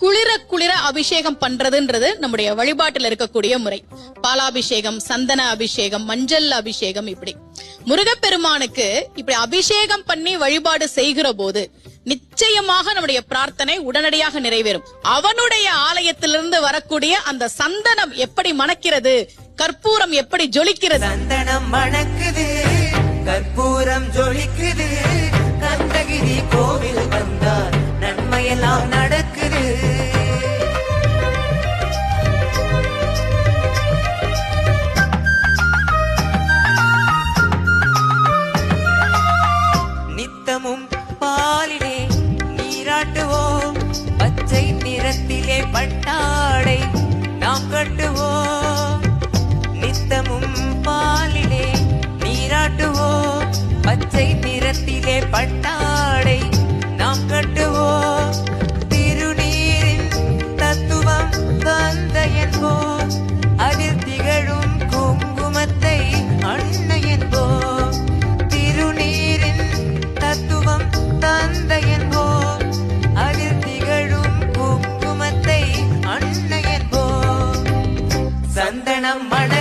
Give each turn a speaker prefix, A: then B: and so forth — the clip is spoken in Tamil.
A: குளிர குளிர அபிஷேகம் பண்றதுன்றது நம்முடைய வழிபாட்டில் இருக்கக்கூடிய முறை. பாலாபிஷேகம், சந்தன அபிஷேகம், மஞ்சள் அபிஷேகம், இப்படி முருகப்பெருமானுக்கு இப்படி அபிஷேகம் பண்ணி வழிபாடு செய்கிற போது நிச்சயமாக நம்முடைய பிரார்த்தனை உடனடியாக நிறைவேறும். அவனுடைய ஆலயத்திலிருந்து வரக்கூடிய அந்த சந்தனம் எப்படி மணக்கிறது, கற்பூரம் எப்படி ஜொலிக்கிறது.
B: சந்தனம் மணக்குது, கற்பூரம் ஜொலிக்குது, கந்தகிரி கோவில் வந்தார் நன்மையெல்லாம் நடக்குது. நித்தமும் பாலிலே நீராட்டுவோம், பச்சை நிறத்திலே பட்டாடை நாம் கட்டுவோம். நித்தமும் பாலிலே நீராட்டுவோம், பச்சை நிறத்திலே பட்டாடை நாம் கட்டுவோம். திருநீரின் தத்துவம் தந்தையன்போம், அதில் திகழும் குங்குமத்தை அன்னையன்போம். திருநீரின் தத்துவம் தந்தையன்போம், அதில் திகழும் குங்குமத்தை அன்னையன்போம். சந்தனம் மண